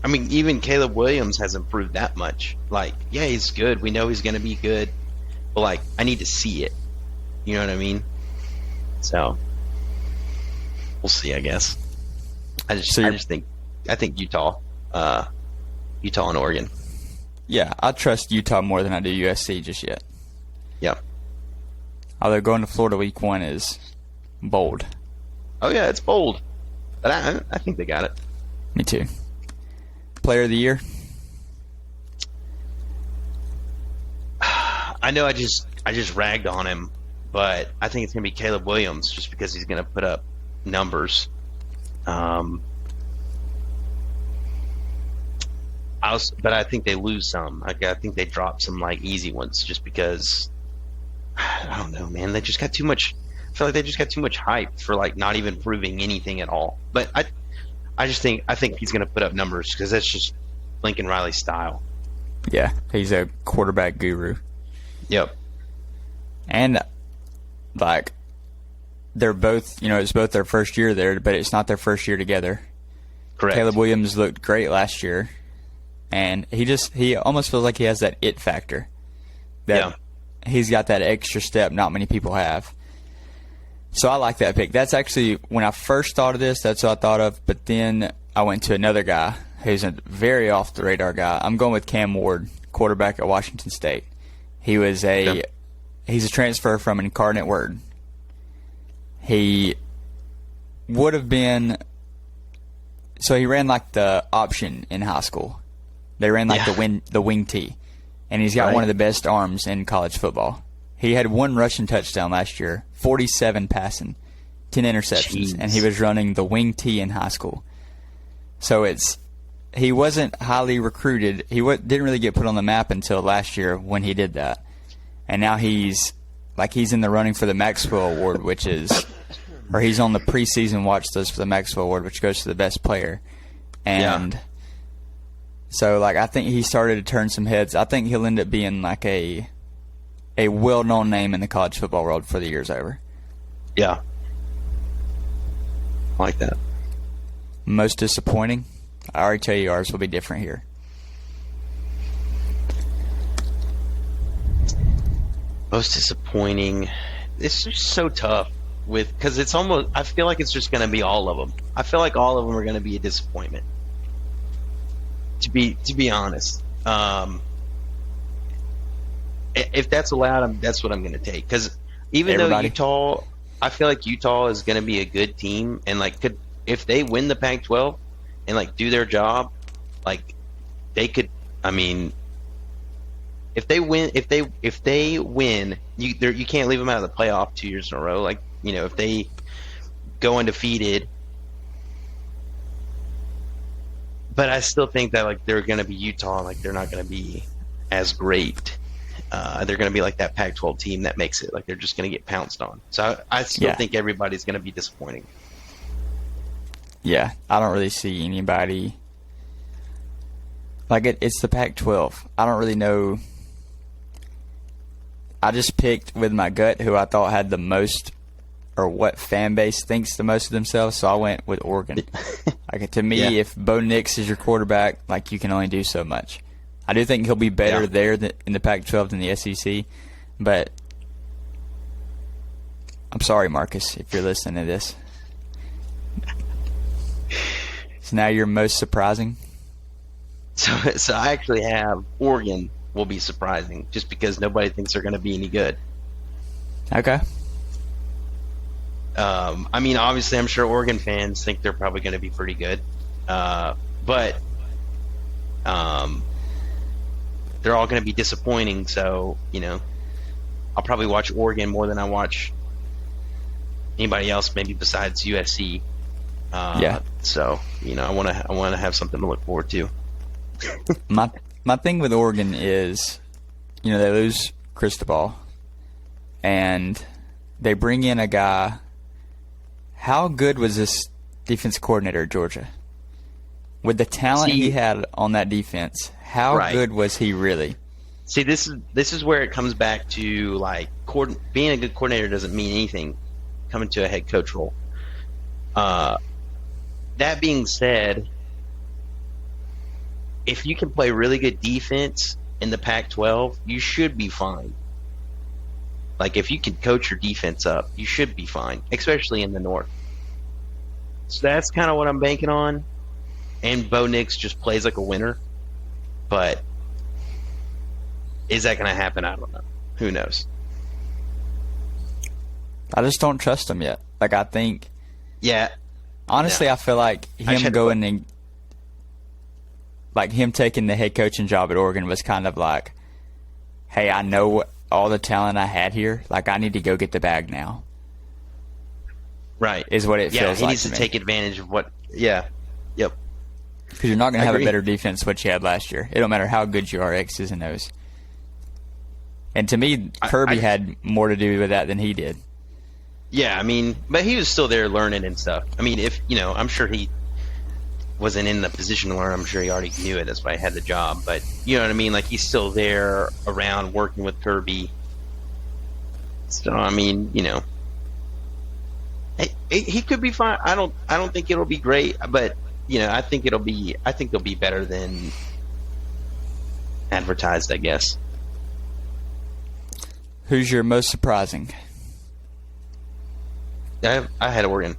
I mean, even Caleb Williams hasn't proved that much. He's good. We know he's going to be good. But, I need to see it. You know what I mean? So, we'll see, I guess. I think Utah and Oregon. Yeah, I trust Utah more than I do USC just yet. Yeah. Although going to Florida week 1 is bold. Oh, yeah, it's bold. But I think they got it. Me too. Player of the year? I know I just ragged on him, but I think it's going to be Caleb Williams just because he's going to put up numbers. But I think they lose some. I think they drop some easy ones just because I don't know, man. They just got too much. I feel like they just got too much hype for not even proving anything at all. But I think he's going to put up numbers because that's just Lincoln Riley's style. Yeah, he's a quarterback guru. Yep. And they're both, it's both their first year there, but it's not their first year together. Correct. Caleb Williams looked great last year, and he almost feels like he has that it factor. He's got that extra step not many people have. So I like that pick. That's actually, when I first thought of this, that's what I thought of, but then I went to another guy who's a very off-the-radar guy. I'm going with Cam Ward, quarterback at Washington State. He's a transfer from Incarnate Word. He would have been, so he ran the option in high school. They ran the wing tee, and he's got one of the best arms in college football. He had 1 rushing touchdown last year, 47 passing, 10 interceptions, and he was running the wing tee in high school. So he wasn't highly recruited. He didn't really get put on the map until last year when he did that. And now he's in the running for the Maxwell Award, or he's on the preseason watch list for the Maxwell Award, which goes to the best player. And so I think he started to turn some heads. I think he'll end up being a well-known name in the college football world for the year's over. Yeah. I like that. Most disappointing? I already tell you ours will be different here. Most disappointing. It's just so tough because it's almost. I feel like it's just going to be all of them. I feel like all of them are going to be a disappointment. To be honest, if that's allowed, that's what I'm going to take. Because even though Utah, I feel like Utah is going to be a good team, and if they win the Pac-12 and do their job, they could. I mean, if they win, you can't leave them out of the playoff 2 years in a row. If they go undefeated, but I still think that like they're going to be Utah, like they're not going to be as great. They're going to be like that Pac-12 team that makes it. Like they're just going to get pounced on. So I still think everybody's going to be disappointing. Yeah, I don't really see anybody. Like it's the Pac-12. I don't really know. I just picked with my gut who I thought had the most, or what fan base thinks the most of themselves. So I went with Oregon. Like to me, if Bo Nix is your quarterback, like you can only do so much. I do think he'll be better there in the Pac-12 than the SEC, but I'm sorry, Marcus, if you're listening to this. So now you're most surprising? So I actually have Oregon will be surprising just because nobody thinks they're going to be any good. Okay. I mean, obviously, I'm sure Oregon fans think they're probably going to be pretty good, but they're all going to be disappointing. So, I'll probably watch Oregon more than I watch anybody else, maybe besides USC. So, I want to have something to look forward to. My thing with Oregon is, they lose Cristobal, and they bring in a guy. How good was this defense coordinator at Georgia? With the talent he had on that defense, how good was he really? See, this is where it comes back to like being a good coordinator doesn't mean anything coming to a head coach role. That being said, if you can play really good defense in the Pac-12, you should be fine. Like, if you can coach your defense up, you should be fine, especially in the North. So that's kind of what I'm banking on. And Bo Nix just plays like a winner. But is that going to happen? I don't know. Who knows? I just don't trust him yet. Like, I think... Yeah. Honestly, I feel like him going and... Like, him taking the head coaching job at Oregon was kind of like, hey, I know all the talent I had here. Like, I need to go get the bag now. Right. Is what it feels like. Yeah, he needs to take advantage of what... Yeah. Yep. Because you're not going to have a better defense than what you had last year. It don't matter how good you are, X's and O's. And to me, Kirby had more to do with that than he did. Yeah, I mean, but he was still there learning and stuff. I mean, if, I'm sure he wasn't in the position to learn. I'm sure he already knew it. That's why he had the job. But you know what I mean? Like, he's still there around working with Kirby. So, I mean, he could be fine. I don't think it'll be great, but I think they'll be better than advertised, I guess. Who's your most surprising? I had Oregon.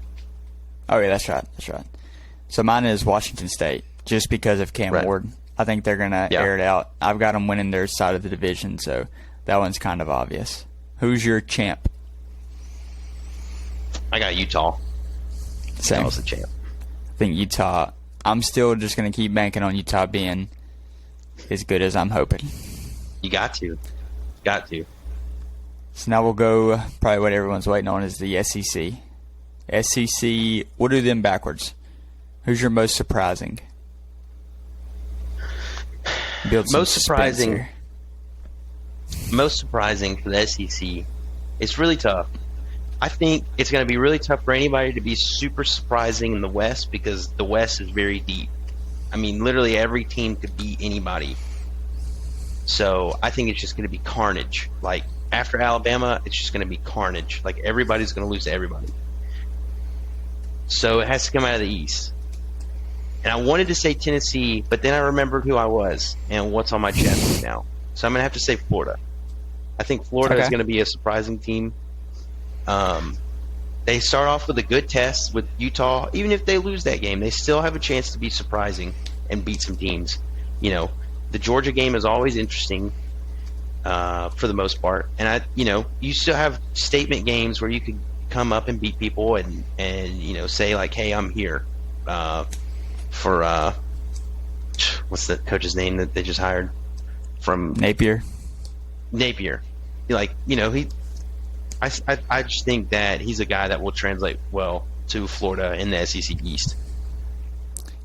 Oh yeah, that's right. So mine is Washington State, just because of Cam Ward. I think they're gonna air it out. I've got them winning their side of the division, so that one's kind of obvious. Who's your champ? I got Utah. Same. That was the champ. I think Utah. I'm still just going to keep banking on Utah being as good as I'm hoping. You got to. So now we'll go, probably what everyone's waiting on is the SEC. SEC, we'll do them backwards. Who's your most surprising? Most surprising for the SEC. It's really tough. I think it's going to be really tough for anybody to be super surprising in the West because the West is very deep. I mean, literally every team could beat anybody. So I think it's just going to be carnage. Like, after Alabama, it's just going to be carnage. Like, everybody's going to lose to everybody. So it has to come out of the East. And I wanted to say Tennessee, but then I remembered who I was and what's on my chest now. So I'm going to have to say Florida. I think Florida is going to be a surprising team. They start off with a good test with Utah. Even if they lose that game, they still have a chance to be surprising and beat some teams. The Georgia game is always interesting for the most part. And you still have statement games where you could come up and beat people and say like, hey, I'm here for what's the coach's name that they just hired from Napier. I just think that he's a guy that will translate well to Florida in the SEC East.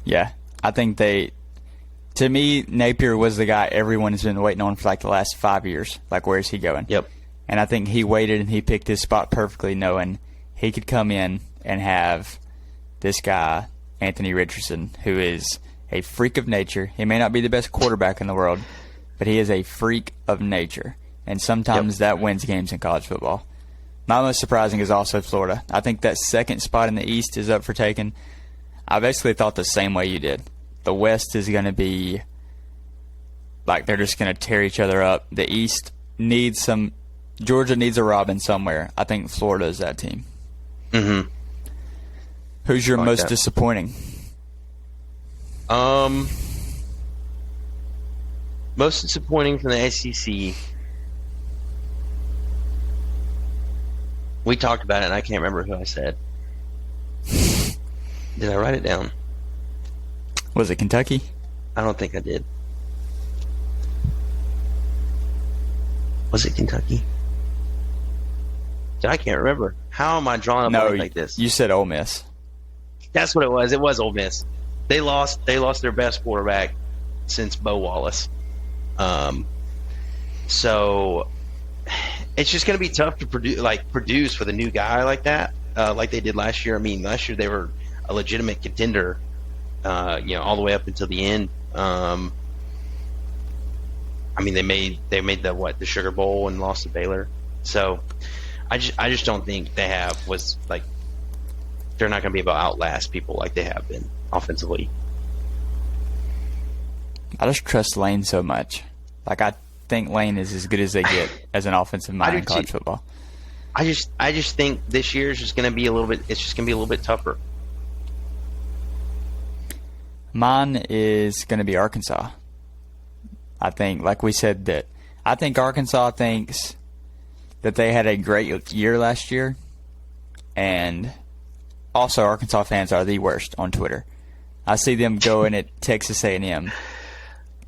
Yeah. I think to me, Napier was the guy everyone has been waiting on for like the last 5 years. Like, where's he going? Yep. And I think he waited and he picked his spot perfectly, knowing he could come in and have this guy, Anthony Richardson, who is a freak of nature. He may not be the best quarterback in the world, but he is a freak of nature. And sometimes that wins games in college football. My most surprising is also Florida. I think that second spot in the East is up for taking. I basically thought the same way you did. The West is going to be like they're just going to tear each other up. The East needs some. Georgia needs a Robin somewhere. I think Florida is that team. Mm-hmm. Who's your most disappointing? Most disappointing from the SEC. We talked about it, and I can't remember who I said. Did I write it down? Was it Kentucky? I don't think I did. Was it Kentucky? I can't remember. How am I drawing up like this? You said Ole Miss. That's what it was. It was Ole Miss. They lost their best quarterback since Bo Wallace. So it's just going to be tough to produce with a new guy like that, like they did last year. I mean, last year they were a legitimate contender, all the way up until the end. I mean, they made the Sugar Bowl and lost to Baylor. So I just don't think they're not going to be able to outlast people like they have been offensively. I just trust Lane so much. Like, I think Lane is as good as they get as an offensive mind in college football. I just think this year is just going to be a little bit tougher. Mine is going to be Arkansas. I think, like we said, I think Arkansas thinks that they had a great year last year, and also Arkansas fans are the worst on Twitter. I see them going at Texas A&M.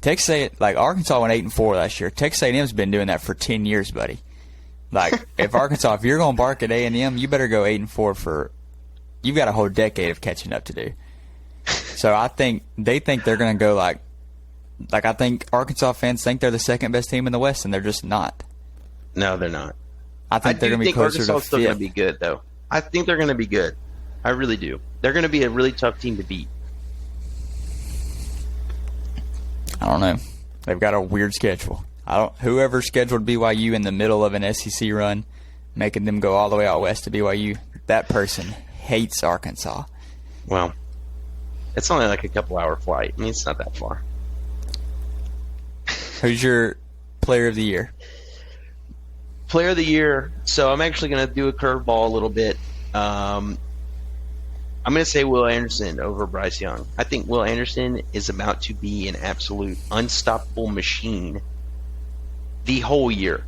Arkansas went 8-4 last year. Texas A&M's been doing that for 10 years, buddy. Like, if you're going to bark at A&M, you better go 8-4 you've got a whole decade of catching up to do. So I think they think they're going to go I think Arkansas fans think they're the second best team in the West, and they're just not. No, they're not. I think they're going to be closer Arkansas to still going to be good, though. I think they're going to be good. I really do. They're going to be a really tough team to beat. I don't know. They've got a weird schedule. Whoever scheduled BYU in the middle of an SEC run, making them go all the way out west to BYU, that person hates Arkansas. Well, it's only like a couple-hour flight. I mean, it's not that far. Who's your player of the year? Player of the year. So I'm actually going to do a curveball a little bit. I'm going to say Will Anderson over Bryce Young. I think Will Anderson is about to be an absolute unstoppable machine the whole year.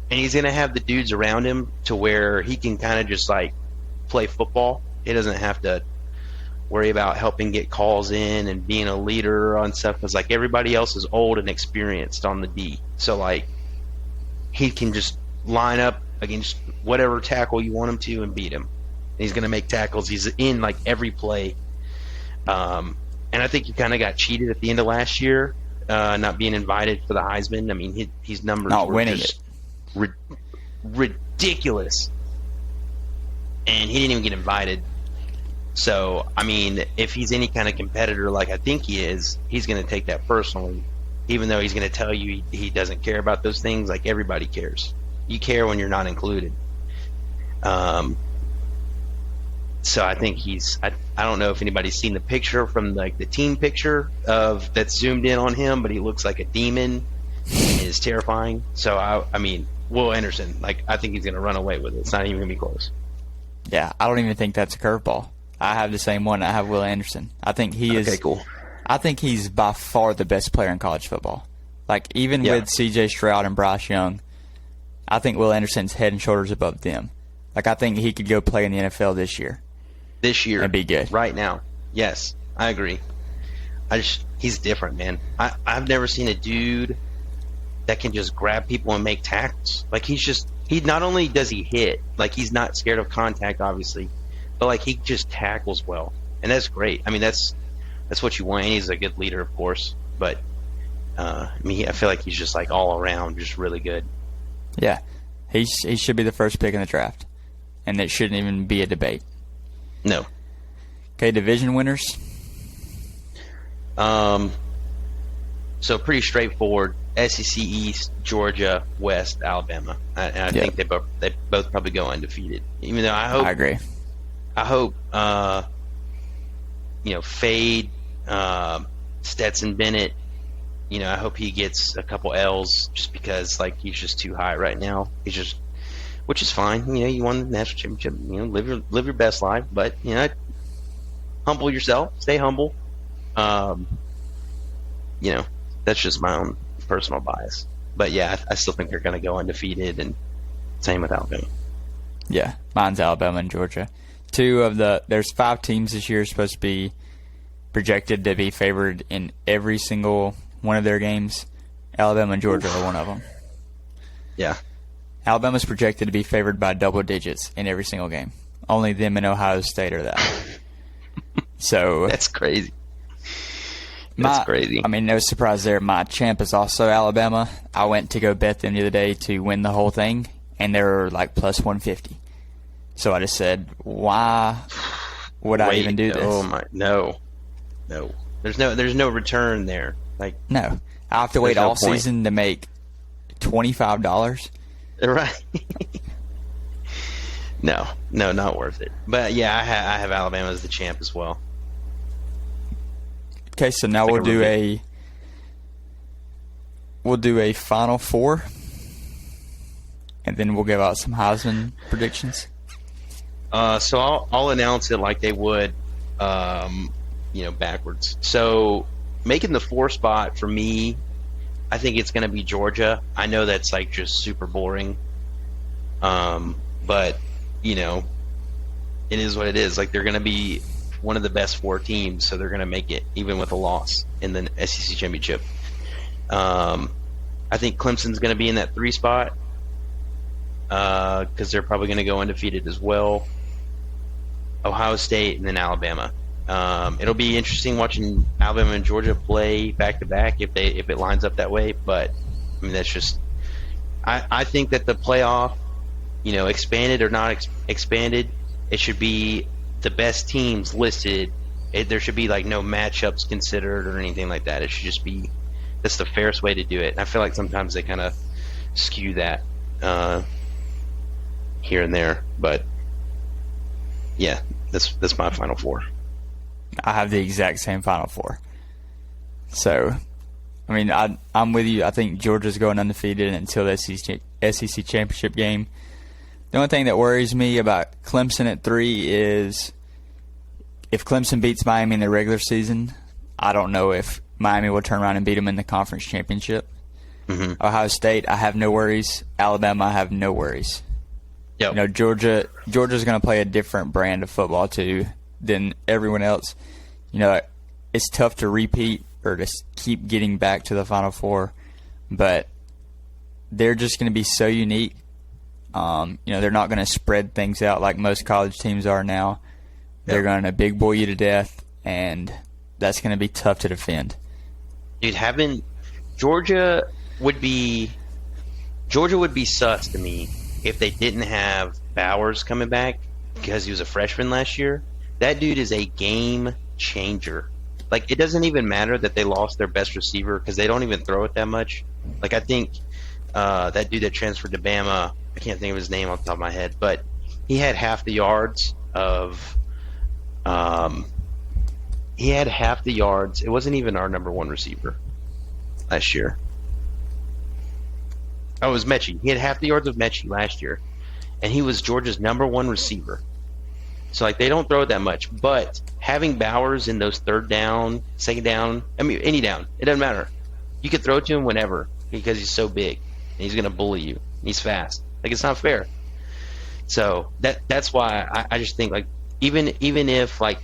And he's going to have the dudes around him to where he can kind of just play football. He doesn't have to worry about helping get calls in and being a leader on stuff, because everybody else is old and experienced on the D. So he can just line up against whatever tackle you want him to and beat him. And he's going to make tackles. He's in every play. And I think he kind of got cheated at the end of last year, not being invited for the Heisman. I mean, his numbers were just ridiculous. And he didn't even get invited. So, I mean, if he's any kind of competitor like I think he is, he's going to take that personally, even though he's going to tell you he doesn't care about those things. Everybody cares. You care when you're not included. So I think I don't know if anybody's seen the picture from the team picture that's zoomed in on him, but he looks like a demon. It is terrifying. So, I mean, Will Anderson, I think he's going to run away with it. It's not even going to be close. Yeah, I don't even think that's a curveball. I have the same one. I have Will Anderson. I think he is. Okay, cool. I think he's by far the best player in college football. Even with C.J. Stroud and Bryce Young, I think Will Anderson's head and shoulders above them. I think he could go play in the NFL this year. And be good. Right now. Yes, I agree. He's different, man. I've never seen a dude that can just grab people and make tackles. He not only does he hit, he's not scared of contact, obviously, but he just tackles well. And that's great. I mean, that's That's what you want. And he's a good leader, of course. But I feel like he's just like all around, just really good. Yeah, he should be the first pick in the draft, and it shouldn't even be a debate. No. Okay, division winners. So pretty straightforward. SEC East, Georgia, West, Alabama. I think they both probably go undefeated. Even though I agree. I hope Fade, Stetson Bennett. I hope he gets a couple L's just because like he's just too high right now. Which is fine. You won the national championship. Live your best life, but humble yourself. Stay humble. That's just my own personal bias. But yeah, I still think they're going to go undefeated, and same with Alabama. Yeah, mine's Alabama and Georgia. There's 5 teams this year supposed to be projected to be favored in every single one of their games. Alabama and Georgia are one of them. Yeah. Alabama's projected to be favored by double digits in every single game. Only them and Ohio State are that. So that's crazy. That's crazy. I mean, no surprise there. My champ is also Alabama. I went to go bet them the other day to win the whole thing, and they were like plus 150. So I just said, why would I even do this? Oh my, no. There's no return there. Like no, I have to wait all season to make $25. Right. No, not worth it. But yeah, I have Alabama as the champ as well. Okay, so now we'll do a Final Four, and then we'll give out some Heisman predictions. So I'll announce it like they would, backwards. So making the 4 spot for me, I think it's going to be Georgia. I know that's like just super boring, but it is what it is. Like they're going to be one of the best 4 teams, so they're going to make it even with a loss in the SEC championship. I think Clemson's going to be in that 3 spot because they're probably going to go undefeated as well. Ohio State and then Alabama. It'll be interesting watching Alabama and Georgia play back to back if it lines up that way. But I mean, that's just I think that the playoff, expanded or not expanded, it should be the best teams listed. There should be like no matchups considered or anything like that. It should just be that's the fairest way to do it. And I feel like sometimes they kind of skew that here and there, but yeah, that's my Final Four. I have the exact same Final Four. So, I mean, I'm with you. I think Georgia's going undefeated until the SEC championship game. The only thing that worries me about Clemson at 3 is if Clemson beats Miami in the regular season, I don't know if Miami will turn around and beat them in the conference championship. Mm-hmm. Ohio State, I have no worries. Alabama, I have no worries. Yep. Georgia's going to play a different brand of football too than everyone else. It's tough to repeat or to keep getting back to the Final Four, but they're just going to be so unique. They're not going to spread things out like most college teams are now. They're going to big boy you to death, and that's going to be tough to defend. Dude, Georgia would be sus to me if they didn't have Bowers coming back because he was a freshman last year. That dude is a game changer. Like, it doesn't even matter that they lost their best receiver because they don't even throw it that much. Like, I think that dude that transferred to Bama, I can't think of his name off the top of my head, but he had half the yards of it wasn't even our number 1 receiver last year. Oh, it was Mechie. He had half the yards of Mechie last year, and he was Georgia's number 1 receiver. So, like, they don't throw it that much, but having Bowers in those third down, second down, I mean, any down, it doesn't matter. You can throw it to him whenever because he's so big, and he's going to bully you. He's fast. Like, it's not fair. So that's why I just think, like, even if, like,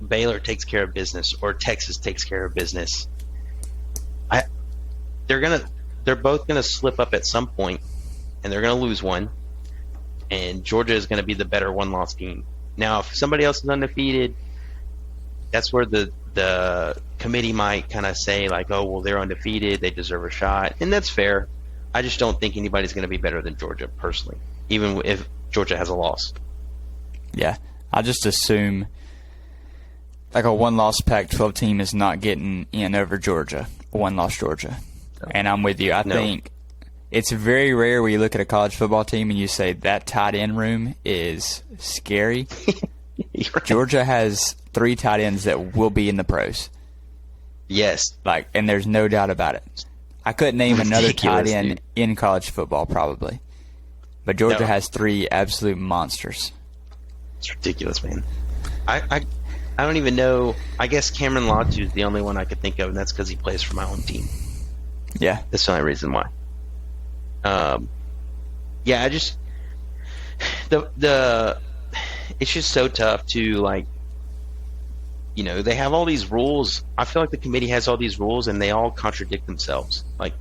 Baylor takes care of business or Texas takes care of business, they're both gonna slip up at some point, and they're gonna lose one, and Georgia is gonna be the better one-loss team. Now, if somebody else is undefeated, that's where the the committee might kind of say like, oh, well, they're undefeated, they deserve a shot, and that's fair. I just don't think anybody's going to be better than Georgia personally, even if Georgia has a loss. Yeah, I just assume like a one-loss Pac-12 team is not getting in over Georgia, one-loss Georgia. And I'm with you. I think it's very rare where you look at a college football team and you say that tight end room is scary. Right. Georgia has 3 tight ends that will be in the pros. Yes. And there's no doubt about it. I couldn't name another tight end dude. in college football probably. But Georgia No. has 3 absolute monsters. It's ridiculous, man. I don't even know. I guess Cameron Latu is the only one I could think of, and that's because he plays for my own team. Yeah. That's the only reason why. Yeah, I just it's just so tough to like. They have all these rules. I feel like the committee has all these rules, and they all contradict themselves. Like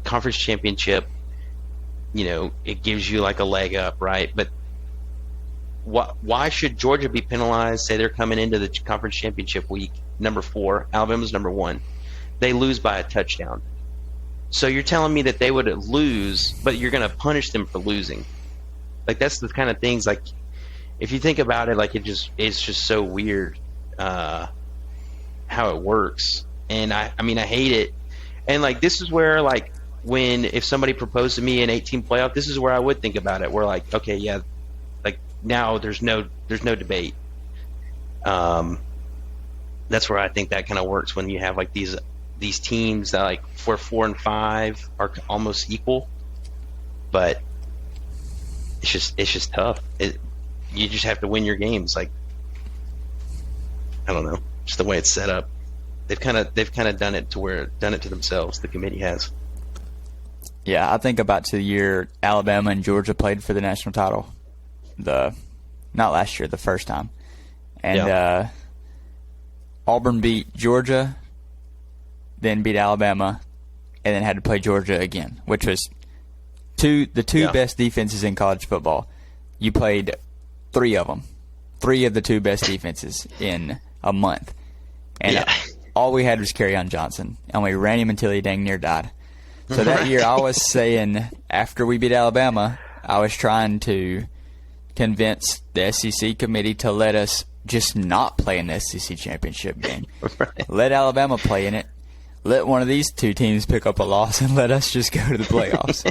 conference championship. It gives you like a leg up, right? But why should Georgia be penalized? Say they're coming into the conference championship week, number 4. Alabama's number 1. They lose by a touchdown. So you're telling me that they would lose, but you're going to punish them for losing. Like that's the kind of things. Like if you think about it, like it's just so weird how it works. And I hate it. And like this is where like if somebody proposed to me an 18 playoff, this is where I would think about it. We're like, okay, yeah. Now there's no debate. That's where I think that kind of works when you have like these teams that like 4 and 5 are almost equal, but it's just tough. You just have to win your games. Like I don't know, just the way it's set up. They've kind of done it to themselves. The committee has. Yeah, I think about to the year Alabama and Georgia played for the national title. Not last year, the first time. And Auburn beat Georgia, then beat Alabama, and then had to play Georgia again, which was the two best defenses in college football. You played 3 of them. 3 of the 2 best defenses in a month. And all we had was Kerryon Johnson, and we ran him until he dang near died. So that year I was saying, after we beat Alabama, I was trying to convince the SEC committee to let us just not play in the SEC championship game. Right. Let Alabama play in it. Let one of these 2 teams pick up a loss and let us just go to the playoffs.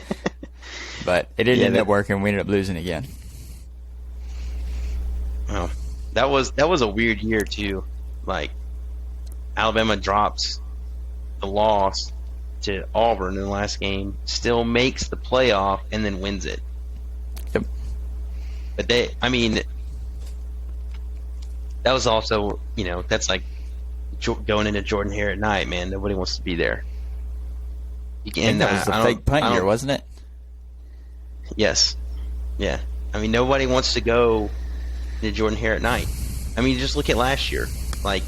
But it didn't end up working. We ended up losing again. Well, that was a weird year too. Like Alabama drops the loss to Auburn in the last game, still makes the playoff, and then wins it. Yep. But that was also, that's like going into Jordan Hare at night, man. Nobody wants to be there. And that was the fake punt year, wasn't it? Yes. Yeah. Nobody wants to go to Jordan Hare at night. Just look at last year. Like,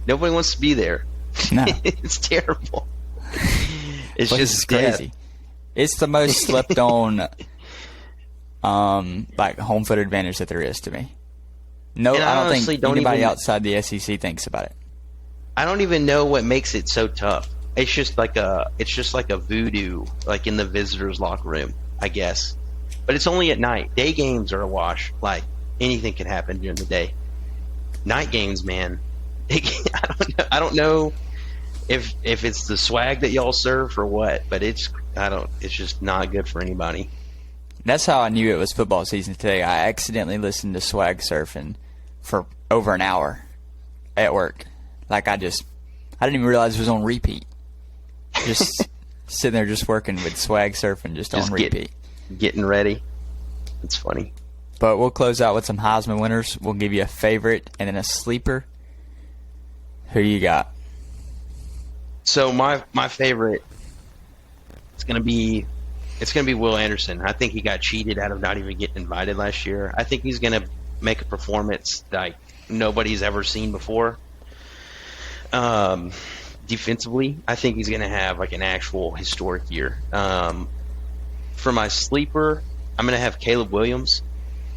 nobody wants to be there. No. It's terrible. It's But just it's crazy. It's the most slept on home field advantage that there is to me. No, And I don't honestly think don't anybody even- outside the SEC thinks about it. I don't even know what makes it so tough. It's just like a voodoo, like in the visitors' locker room, I guess. But it's only at night. Day games are a wash. Like anything can happen during the day. Night games, man. I don't know if it's the swag that y'all serve or what, but it's just not good for anybody. That's how I knew it was football season today. I accidentally listened to Swag Surfing for over an hour at work. Like I didn't even realize it was on repeat. Just sitting there just working with Swag Surfing just on repeat. Getting ready. It's funny. But we'll close out with some Heisman winners. We'll give you a favorite and then a sleeper. Who you got? So my favorite, it's gonna be Will Anderson. I think he got cheated out of not even getting invited last year. I think he's gonna make a performance like nobody's ever seen before. Defensively, I think he's gonna have like an actual historic year. For my sleeper, I'm gonna have Caleb Williams,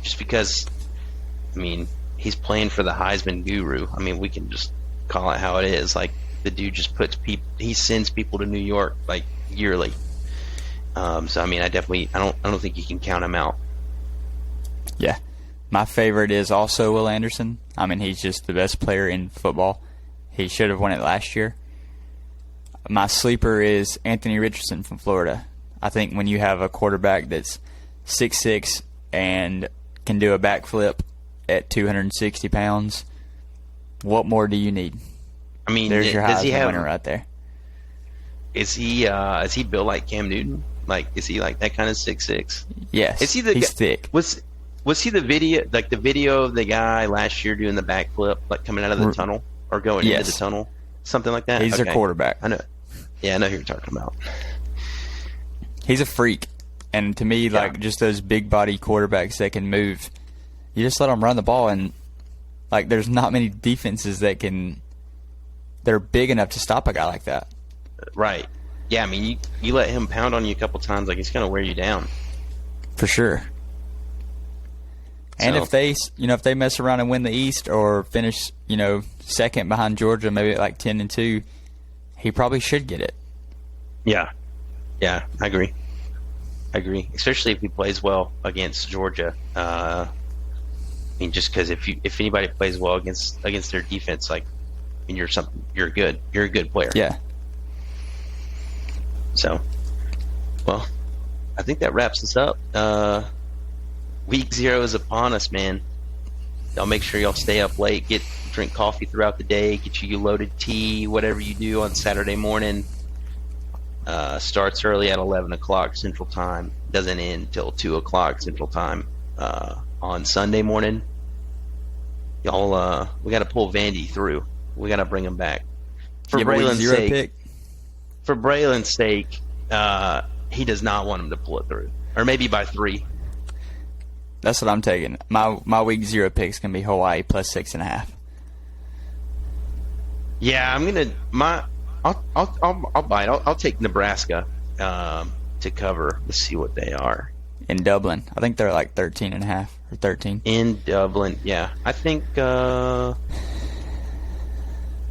just because. he's playing for the Heisman guru. I mean, we can just call it how it is. Like, the dude just he sends people to New York like yearly. So I mean, I don't think you can count him out. Yeah. My favorite is also Will Anderson. I mean, he's just the best player in football. He should have won it last year. My sleeper is Anthony Richardson from Florida. I think when you have a quarterback that's 6'6" and can do a backflip at 260 pounds, what more do you need? I mean, there's your Heisman winner right there. Is he built like Cam Newton? Like, is he like that kind of 6'6"? Yes. He's thick. Was he the video of the guy last year doing the backflip, like coming out of the tunnel or going into the tunnel, something like that? He's their quarterback. I know. Yeah, I know who you're talking about. He's a freak, and to me, like, just those big body quarterbacks that can move, you just let them run the ball, and like, there's not many defenses that they're big enough to stop a guy like that. Right. Yeah, I mean, you let him pound on you a couple times, like, he's going to wear you down. For sure. And if they mess around and win the East or finish, second behind Georgia, maybe at like 10-2, he probably should get it. Yeah. Yeah, I agree. Especially if he plays well against Georgia. I mean, just because if anybody plays well against their defense, like, I mean, you're good. You're a good player. Yeah. So, well, I think that wraps us up. Week 0 is upon us, man. Y'all make sure y'all stay up late, drink coffee throughout the day, get you loaded tea, whatever you do on Saturday morning. Starts early at 11 o'clock Central Time. Doesn't end till 2 o'clock Central Time on Sunday morning. Y'all, we got to pull Vandy through. We got to bring him back. For Braylon's sake. For Braylon's sake, he does not want him to pull it through, or maybe by 3. That's what I'm taking. My week 0 pick's gonna be Hawaii plus 6.5. Yeah, I'll bite. I'll take Nebraska to cover. Let's see what they are in Dublin. I think they're like 13.5 or 13 in Dublin. Yeah, I think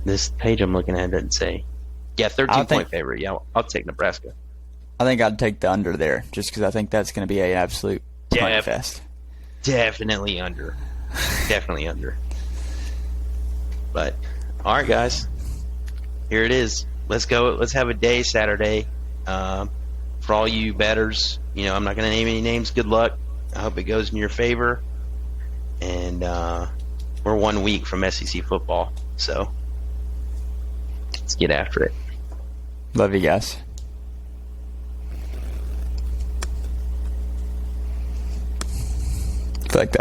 this page I'm looking at doesn't say. Yeah, 13-point favorite. Yeah, I'll take Nebraska. I think I'd take the under there, just because I think that's going to be an absolute punt fest. Definitely under. Definitely under. But, all right, guys. Here it is. Let's go. Let's have a day Saturday. For all you bettors, I'm not going to name any names. Good luck. I hope it goes in your favor. And we're 1 week from SEC football, so let's get after it. Love you guys. I feel like that was